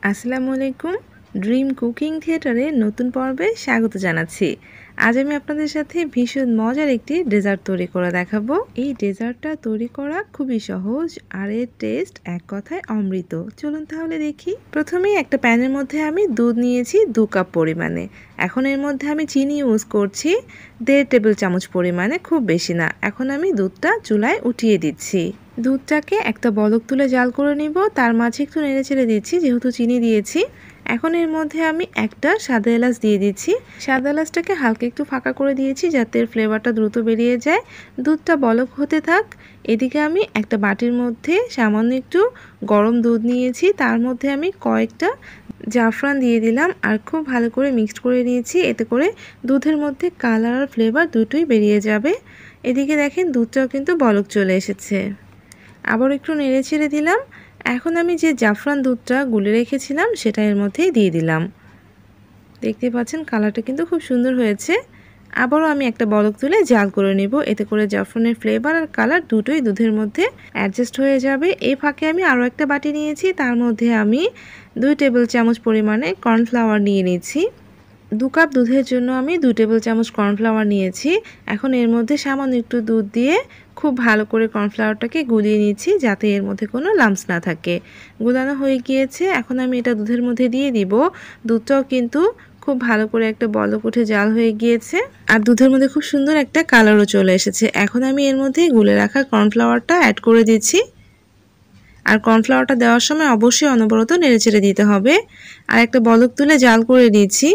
আসসালামু আলাইকুম। Dream cooking থিয়েটারে নতুন পর্বে স্বাগত জানাচ্ছি। আজ আমি আপনাদের সাথে ভীষণ মজার একটি ডেজার্ট তৈরি করে দেখাবো। এই ডেজার্টটা তৈরি করা খুবই সহজ আর এর টেস্ট এক কথায় অমৃত। চলুন তাহলে দেখি। প্রথমেই একটা প্যানের মধ্যে আমি দুধ নিয়েছি 2 কাপ পরিমাণে। এখন এর মধ্যে আমি চিনি ইউজ করছি 1.5 টেবিল চামচ পরিমাণে, খুব বেশি না। এখন আমি দুধটা চুলায় উঠিয়ে দিচ্ছি। দুধটাকে একটা বলক তুলে জাল করে নিব, তার মাঝে একটু নেড়ে চেড়ে দিচ্ছি যেহেতু চিনি দিয়েছি। এখন এর মধ্যে আমি একটা সাদা এলাচ দিয়ে দিচ্ছি। সাদা এলাচটাকে হালকা একটু ফাঁকা করে দিয়েছি যাতে এর ফ্লেভারটা দ্রুত বেরিয়ে যায়। দুধটা বলক হতে থাক। এদিকে আমি একটা বাটির মধ্যে সামান্য একটু গরম দুধ নিয়েছি, তার মধ্যে আমি কয়েকটা জাফরান দিয়ে দিলাম আর খুব ভালো করে মিক্সড করে নিয়েছি। এতে করে দুধের মধ্যে কালার আর ফ্লেভার দুটোই বেরিয়ে যাবে। এদিকে দেখেন দুধটাও কিন্তু বলক চলে এসেছে। আবার একটু নেড়ে ছেড়ে দিলাম। এখন আমি যে জাফরান দুধটা গুলে রেখেছিলাম সেটা এর মধ্যেই দিয়ে দিলাম। দেখতে পাচ্ছেন কালারটা কিন্তু খুব সুন্দর হয়েছে। আবারও আমি একটা বলক তুলে জাল করে নেব, এতে করে জাফরানের ফ্লেভার আর কালার দুটোই দুধের মধ্যে অ্যাডজাস্ট হয়ে যাবে। এই ফাঁকে আমি আরও একটা বাটি নিয়েছি, তার মধ্যে আমি 2 টেবিল চামচ পরিমাণে কর্নফ্লাওয়ার নিয়ে নিয়েছি। 2 কাপ দুধের জন্য আমি 2 টেবিল চামচ কর্নফ্লাওয়ার নিয়েছি। এখন এর মধ্যে সামান্য একটু দুধ দিয়ে খুব ভালো করে কর্নফ্লাওয়ারটাকে গুলিয়ে নিচ্ছি যাতে এর মধ্যে কোনো লাম্পস না থাকে। গুলানো হয়ে গিয়েছে। এখন আমি এটা দুধের মধ্যে দিয়ে দিব। দুধটাও কিন্তু খুব ভালো করে একটা বলক উঠে জাল হয়ে গিয়েছে আর দুধের মধ্যে খুব সুন্দর একটা কালারও চলে এসেছে। এখন আমি এর মধ্যে গুলে রাখা কর্নফ্লাওয়ারটা অ্যাড করে দিচ্ছি। আর কর্নফ্লাওয়ারটা দেওয়ার সময় অবশ্যই অনবরত নেড়েচেড়ে দিতে হবে। আর একটা বলক তুলে জাল করে দিচ্ছি।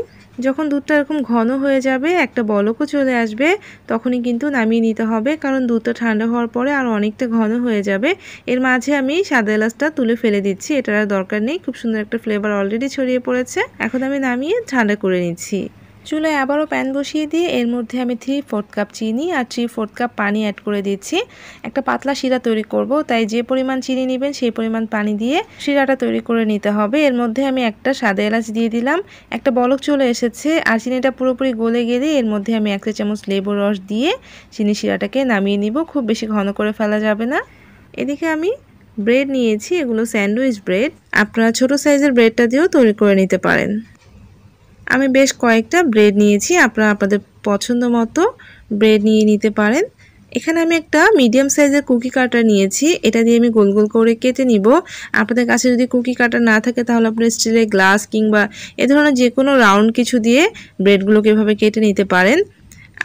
যখন দুধটা এরকম ঘন হয়ে যাবে, একটা বলকও চলে আসবে, তখনই কিন্তু নামিয়ে নিতে হবে, কারণ দুধটা ঠান্ডা হওয়ার পরে আর অনেকটা ঘন হয়ে যাবে। এর মাঝে আমি সাদা এলাচটা তুলে ফেলে দিচ্ছি, এটার আর দরকার নেই। খুব সুন্দর একটা ফ্লেভার অলরেডি ছড়িয়ে পড়েছে। এখন আমি নামিয়ে ঠান্ডা করে নিচ্ছি। চুলায় আবারও প্যান বসিয়ে দিয়ে এর মধ্যে আমি 3/4 কাপ চিনি আর 3/4 কাপ পানি অ্যাড করে দিচ্ছি। একটা পাতলা শিরা তৈরি করব, তাই যে পরিমাণ চিনি নেবেন সেই পরিমাণ পানি দিয়ে শিরাটা তৈরি করে নিতে হবে। এর মধ্যে আমি একটা সাদা এলাচ দিয়ে দিলাম। একটা বলক চলে এসেছে আর চিনিটা পুরোপুরি গলে গেলে এর মধ্যে আমি 1 চা চামচ লেবুর রস দিয়ে চিনি শিরাটাকে নামিয়ে নিব। খুব বেশি ঘন করে ফেলা যাবে না। এদিকে আমি ব্রেড নিয়েছি, এগুলো স্যান্ডউইচ ব্রেড। আপনারা ছোট সাইজের ব্রেডটা দিয়েও তৈরি করে নিতে পারেন। আমি বেশ কয়েকটা ব্রেড নিয়েছি, আপনারা আপনাদের পছন্দ মতো ব্রেড নিয়ে নিতে পারেন। এখানে আমি একটা মিডিয়াম সাইজের কুকি কাটার নিয়েছি, এটা দিয়ে আমি গোল গোল করে কেটে নিব। আপনাদের কাছে যদি কুকি কাটার না থাকে তাহলে আপনি স্টিলের গ্লাস কিংবা এ ধরনের যে কোনো রাউন্ড কিছু দিয়ে ব্রেডগুলোকে এভাবে কেটে নিতে পারেন।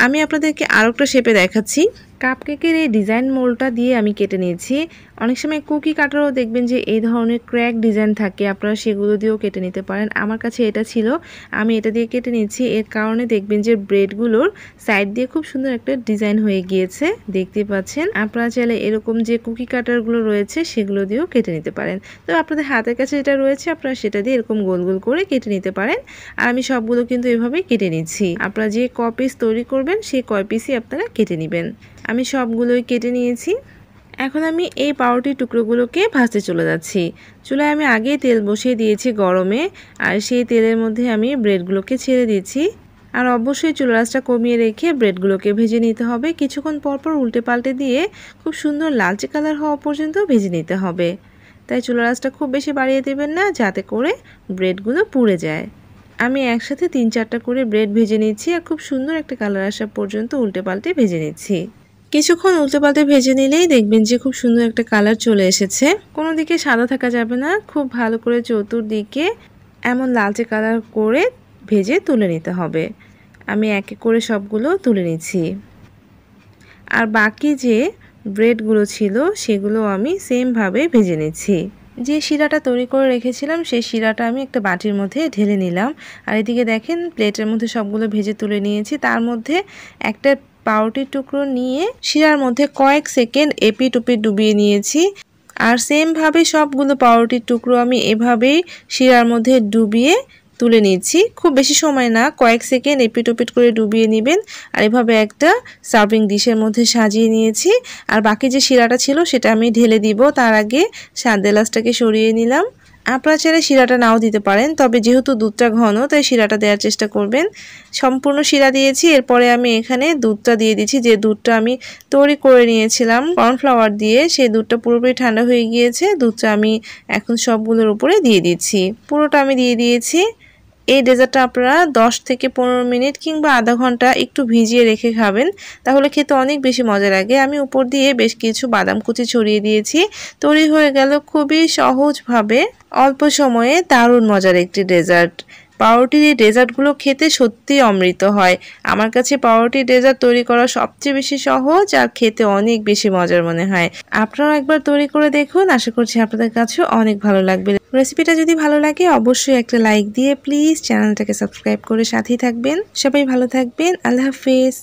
আমি আপনাদেরকে আরও একটা শেপে দেখাচ্ছি। কাপকেকের এই ডিজাইন মোল্ডটা দিয়ে আমি কেটে নিয়েছি। অনেক সময় কুকি কাটারও দেখবেন যে এই ধরনের ক্র্যাক ডিজাইন থাকে, আপনারা সেগুলো দিয়েও কেটে নিতে পারেন। আমার কাছে এটা ছিল, আমি এটা দিয়ে কেটে নিচ্ছি। এর কারণে দেখবেন যে ব্রেডগুলোর সাইড দিয়ে খুব সুন্দর একটা ডিজাইন হয়ে গিয়েছে, দেখতে পাচ্ছেন। আপনারা চাইলে এরকম যে কুকি কাটারগুলো রয়েছে সেগুলো দিয়েও কেটে নিতে পারেন। তো আপনাদের হাতের কাছে যেটা রয়েছে আপনারা সেটা দিয়ে এরকম গোল গোল করে কেটে নিতে পারেন। আর আমি সবগুলো কিন্তু এভাবেই কেটে নিচ্ছি। আপনারা যে কয় পিস তৈরি করবেন সেই কয় পিসই আপনারা কেটে নেবেন। আমি সবগুলোই কেটে নিয়েছি। এখন আমি এই পাউরুটির টুকরোগুলোকে ভাজতে চলে যাচ্ছি। চুলায় আমি আগেই তেল বসিয়ে দিয়েছি গরমে, আর সেই তেলের মধ্যে আমি ব্রেডগুলোকে ছেড়ে দিচ্ছি। আর অবশ্যই চুলার আঁচটা কমিয়ে রেখে ব্রেডগুলোকে ভেজে নিতে হবে। কিছুক্ষণ পরপর উল্টে পাল্টে দিয়ে খুব সুন্দর লালচে কালার হওয়া পর্যন্ত ভেজে নিতে হবে। তাই চুলার আঁচটা খুব বেশি বাড়িয়ে দেবেন না, যাতে করে ব্রেডগুলো পুড়ে যায়। আমি একসাথে 3-4টা করে ব্রেড ভেজে নিচ্ছি আর খুব সুন্দর একটা কালার আসা পর্যন্ত উল্টে পাল্টে ভেজে নিচ্ছি। কিছুক্ষণ উল্টে পাল্টে ভেজে নিলেই দেখবেন যে খুব সুন্দর একটা কালার চলে এসেছে। কোনো দিকে সাদা থাকা যাবে না, খুব ভালো করে চতুর্দিকে এমন লালচে কালার করে ভেজে তুলে নিতে হবে। আমি এক এক করে সবগুলো তুলে নিচ্ছি। আর বাকি যে ব্রেডগুলো ছিল সেগুলো আমি সেমভাবে ভেজে নিচ্ছি। যে শিরাটা তৈরি করে রেখেছিলাম সেই শিরাটা আমি একটা বাটির মধ্যে ঢেলে নিলাম। আর এদিকে দেখেন প্লেটের মধ্যে সবগুলো ভেজে তুলে নিয়েছি। তার মধ্যে একটা পাউরুটির টুকরো নিয়ে শিরার মধ্যে কয়েক সেকেন্ড এপিট ওপিট ডুবিয়ে নিয়েছি। আর সেমভাবে সবগুলো পাউরুটির টুকরো আমি এভাবেই শিরার মধ্যে ডুবিয়ে তুলে নিচ্ছি। খুব বেশি সময় না, কয়েক সেকেন্ড এপিট ওপিট করে ডুবিয়ে নেবেন। আর এভাবে একটা সার্ভিং ডিশের মধ্যে সাজিয়ে নিয়েছি। আর বাকি যে শিরাটা ছিল সেটা আমি ঢেলে দিব। তার আগে সাদা এলাচটাকে সরিয়ে নিলাম। আপনারা চাইলে শিরাটা নাও দিতে পারেন, তবে যেহেতু দুধটা ঘন তাই শিরাটা দেওয়ার চেষ্টা করবেন। সম্পূর্ণ শিরা দিয়েছি। এরপরে আমি এখানে দুধটা দিয়ে দিচ্ছি, যে দুধটা আমি তৈরি করে নিয়েছিলাম কর্নফ্লাওয়ার দিয়ে। সেই দুধটা পুরোপুরি ঠান্ডা হয়ে গিয়েছে। দুধটা আমি এখন সবগুলোর উপরে দিয়ে দিচ্ছি। পুরোটা আমি দিয়ে দিয়েছি। এই ডেজার্টটা আপনারা 10 থেকে 15 মিনিট কিংবা আধা ঘন্টা একটু ভিজিয়ে রেখে খাবেন, তাহলে খেতে অনেক বেশি মজা লাগে। আমি উপর দিয়ে বেশ কিছু বাদাম কুচি ছড়িয়ে দিয়েছি। তৈরি হয়ে গেল খুবই সহজভাবে অল্প সময়ে দারুণ মজার একটি ডেজার্ট। পাউরুটির এই ডেজার্টগুলো খেতে সত্যিই অমৃত হয়। আমার কাছে পাউরুটির ডেজার্ট তৈরি করা সবচেয়ে বেশি সহজ আর খেতে অনেক বেশি মজার মনে হয়। আপনারাও একবার তৈরি করে দেখুন, আশা করছি আপনাদের কাছেও অনেক ভালো লাগবে। রেসিপিটা যদি ভালো লাগে অবশ্যই একটা লাইক দিয়ে প্লিজ চ্যানেলটাকে সাবস্ক্রাইব করে সাথেই থাকবেন। সবাই ভালো থাকবেন। আল্লাহ হাফেজ।